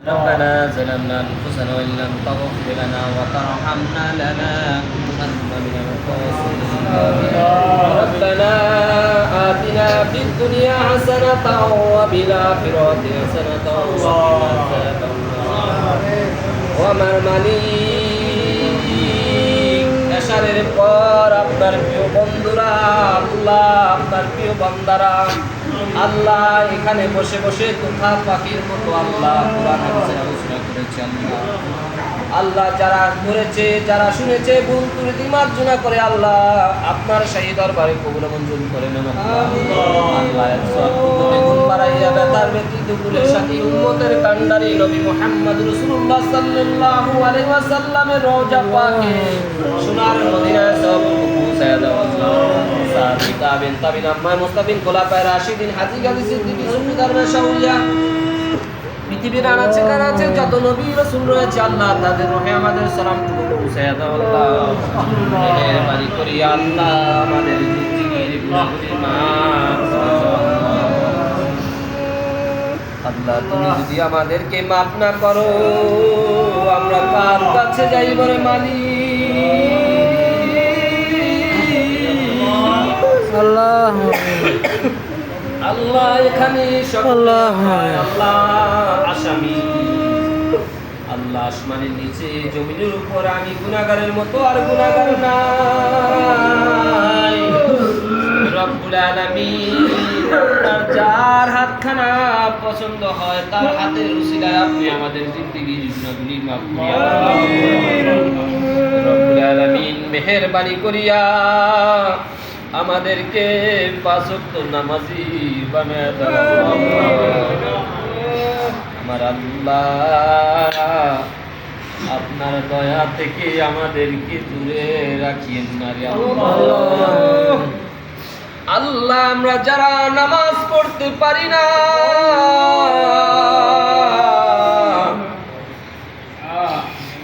ربنا ظلمنا أنفسنا وإن لم تغفر لنا وترحمنا لنكونن من الخاسرين ربنا آتنا في الدنيا حسنة وفي الآخرة حسنة وقنا عذاب النار ومن মালিক এশারের পর আপনার প্রিয় বন্ধুরা আল্লাহ আপনার প্রিয় বান্দারা আল্লাহ এখানে বসে বসে তোতা পাখির মতো আল্লাহ কোরআন হাদিসের আলোচনা করেছে আল্লাহ যারা করেছে যারা শুনেছে ভুল ত্রুটি মার্জনা করে আল্লাহ আপনার শাহী দরবারে কবুল মঞ্জুর করে নেন আল্লাহ গুণ বাড়াইয়া বেতার ব্যক্তি দুপুরের সাথে উম্মতের কান্ডারি নবী মুহাম্মদ রাসূলুল্লাহ সাল্লাল্লাহু আলাইহি ওয়াসাল্লামের রওজা পাকে সোনার মদিনায় সব পৌঁছায়া দাও আল্লাহ সাহাবীন তাবিন আম্মা মুস্তাবিন খোলাফায়ে রাশিদিন হাজী গাজী সিদ্দিকী সুন্নি দরবেশ আউলিয়া পৃথিবীর আনাচে কানাচে যত নবী রাসূল রয়েছে আল্লাহ তাদের রহে আমাদের সালামটুকু পৌঁছায়া দাও আল্লাহ মেহেরবানি করি আল্লাহ আমাদের জিন্দেগির গুনাহগুলি মাফ আল্লাহ তুমি যদি আমাদেরকে মাফ না করো আমরা কার কাছে যাইব রে মালিক আল্লাহ আল্লাহ এখানে আল্লাহ আসামি আল্লাহ আসমানের নিচে জমিনের উপর আমি গুনাহগারের মতো আর গুনাহগার নাই রব্বুল আলামিন আপনার যার হাতখানা পছন্দ হয় তার হাতের উসিলায় আপনি আমাদের জিন্দেগির গুনাহগুলি মাফ করিয়া রব্বুল আলামিন মেহেরবানি করিয়া আমাদেরকে পাঁচ ওয়াক্ত নামাজি বানায় দাও আমার আল্লাহ আপনার দয়া থেকে আমাদেরকে দূরে রাখিয়েন না রে আল্লাহ আল্লাহ আমরা যারা নামাজ পড়তে পারি না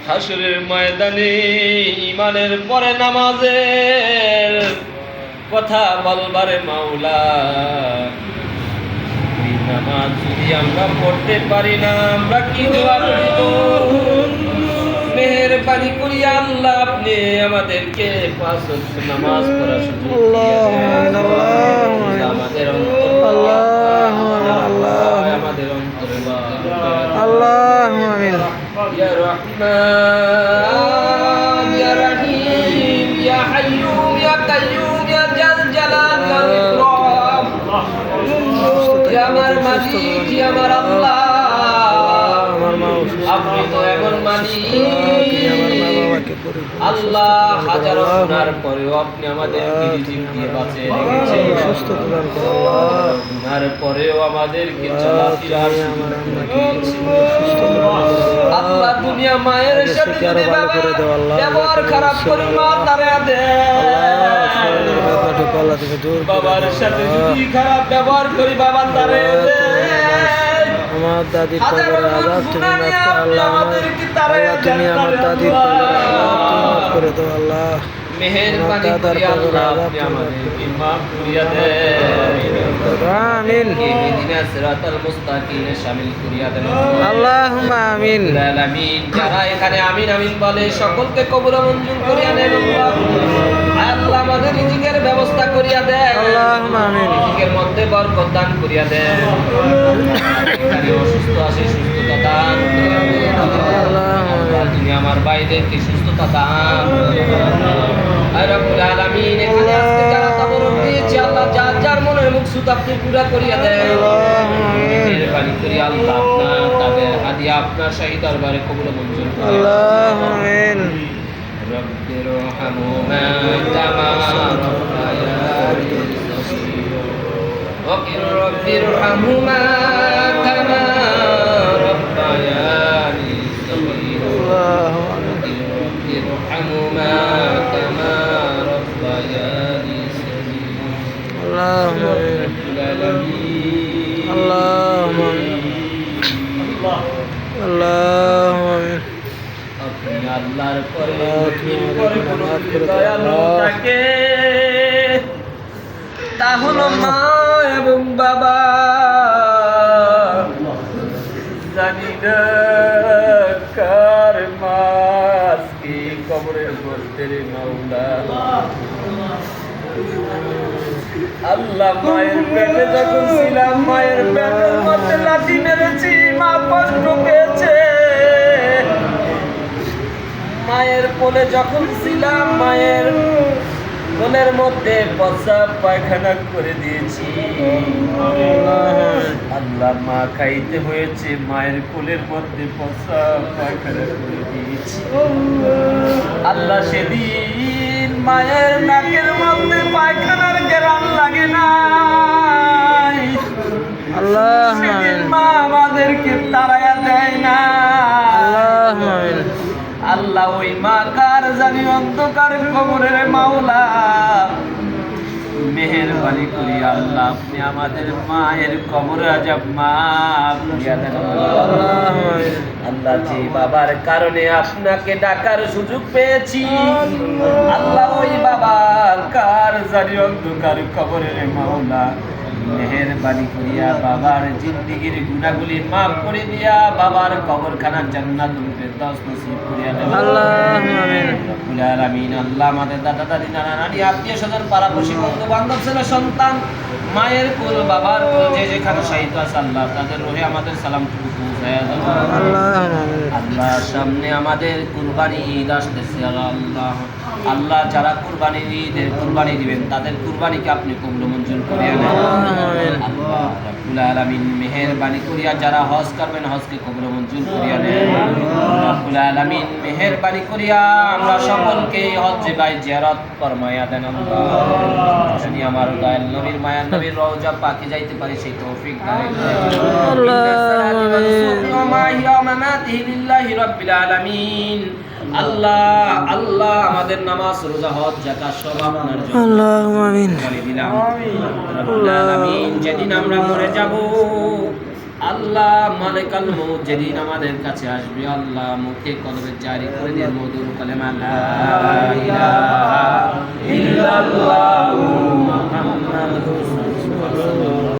হাসরের ময়দানে ঈমানের পরে নামাজের কথা বলবারে মাওলা এই নামাজ যদি আমরা পড়তে পারি না আমরা কি দোয়া করব মেহেরবানি করি আল্লাহ আপনি আমাদেরকে পাঁচ ওয়াক্ত নামাজ পড়ার সুযোগ দিন আমাদের আমাদের অন্তরে আল্লাহু আমিন ইয়া রহমান ইয়া রহিম ইয়া হাইয়ুম ইয়া কাইয়ুম আমার মালিক আমার আল্লাহ আপনি তো এমন মালিক আল্লাহ হাজারো গুনার পরেও আপনি আমাদেরকে রিজিক দিয়ে বাঁচিয়ে রেখেছেন সুস্থ প্রদান করুন আল্লাহ গুনার পরেও আমাদেরকে চলাফেরার আল্লাহ দুনিয়া মায়ের সাথে যদি ব্যবহার খারাপ করে মা তারে বাবার সাথে যদি খারাপ ব্যবহার করি বাবা তারে আমার দাদির কবরে আযাব তুমি মাফ আল্লাহ তুমি আমার দাদির কবরে আযাব করে দাও আল্লাহ মেহেরবানি করে আল্লাহ আপনি আমাদেরকে মাফ করিয়া দেন আমিন ইহদিনাস সিরাতাল মুস্তাকিমে শামিল করিয়া দেন আল্লাহুম্মা আমিন আমিন যারা এখানে আমিন আমিন বলে সকলকে কবুল মঞ্জুর করিয়া দেন আল্লাহ আমাদের রিজিকের ব্যবস্থা করিয়া দেন আল্লাহুম্মা আমিন রিজিকের মধ্যে বরকত দান করিয়া দেন এখানে অসুস্থ আছে সুস্থতা দান করিয়া দেন আল্লাহ তুমি আমার ভাইদেরকে সুস্থতা দান রব্বুল আলামিন এখানে আজকে যারা তাবরক দিয়েছে আল্লাহ যার যার মনের মুকসুদ আপনি পুরা করিয়া দেন মেহেরবানি করি আল্লাহ আপনার তাদের হাদিয়া আপনার শাহী দরবারে কবুল মঞ্জুর করুন আল্লাহু আমিন রব্বিরহামহুমা কামা রাব্বায়ানি সগীরা ওয়াকির রব্বিরহামহুমা কামা রাব্বায়ানি সগীরা রব্বিরহামহুমা কামা রাব্বায়ানি সগীরা আল্লাহুম্মা আমিন আল্লাহুম্মা আল্লাহুম্মা আমিন আপনি আল্লাহর পরে কোনো দয়ালু থাকে তা হলো মা এবং বাবা জানি না কার মাস কি কবরের মধ্যে রে মাওলা আল্লাহ মায়ের পেটে যখন ছিলাম মায়ের পেটের মধ্যে লাঠি মেরেছি মা কষ্ট পেয়েছে মায়ের কোলে যখন ছিলাম মায়ের কোলের মধ্যে প্রস্রাব পায়খানা করে দিয়েছি আল্লাহ মা খাইতে হয়েছে মায়ের কোলের মধ্যে প্রস্রাব পায়খানা করে দিয়েছি আল্লাহ সেদিন মায়ের নাকের মধ্যে পায়খানার গ্রাম লাগে না আল্লাহ সেদিন মা আমাদেরকে তাড়াইয়া দেয় না আল্লাহ ওই মা কার জানি অন্ধকার কবরের মাওলা মেহেরবানি করি আল্লাহ আপনি আমাদের মায়ের কবর আজাব মাফ করিয়া দেন আল্লাহ যে বাবার কারণে আপনাকে ডাকার সুযোগ পেয়েছি আল্লাহ ওই বাবার কার জানি অন্ধকার কবরের মাওলা মেহেরবানি করিয়া বাবার জিন্দেগীর গুনাহগুলি মাফ করে দিয়া বাবার কবরখানা জান্নাতুল ফেরদাউস নসিব করিয়া দেন রব্বুল আলামিন আল্লাহ আমাদের দাদা দাদি নানা নানি আত্মীয় স্বজন পাড়াপড়শি বন্ধু বান্ধব ছেলে সন্তান মায়ের কোল বাবার কোল যে যেখানে শায়িত আছে আল্লাহ তাদের রুহে আমাদের সালামটুকু পৌঁছায়া দাও আল্লাহ সামনে আমাদের কুরবানি ঈদ আসতেছে আল্লাহ আল্লাহ যারা কুরবানির ঈদের কুরবানি দিবেন তাদের কুরবানিকে আপনি কবুল মঞ্জুর করিয়া নেন আল্লাহ রব্বুল আলামিন মেহেরবানি করিয়া যারা হজ করবেন হজকে কবুল মঞ্জুর করিয়া নেন রব্বুল আলামিন মেহেরবানি করিয়া আমরা সকলকে হজ্জে বাই জিয়ারত ফরমায়া দেন আল্লাহ যদি আমার দয়াল নবীর মায়ার নবীর রওজা পাকে যাইতে পারি সেই তৌফিক দান আল্লাহ আল্লাহ আল্লাহ আমাদের নামাজ রোজা হজ যাকাত সব আপনার জন্য আল্লাহুম্মা আমিন করে দিলাম রব্বুল আলামিন যেদিন আমরা মরে যাব আল্লাহ মালিকাল মউত যেদিন আমাদের কাছে আসবে আল্লাহ মুখে কলবে জারি করে দিয়ে মধুর কালেমা লা ইলাহা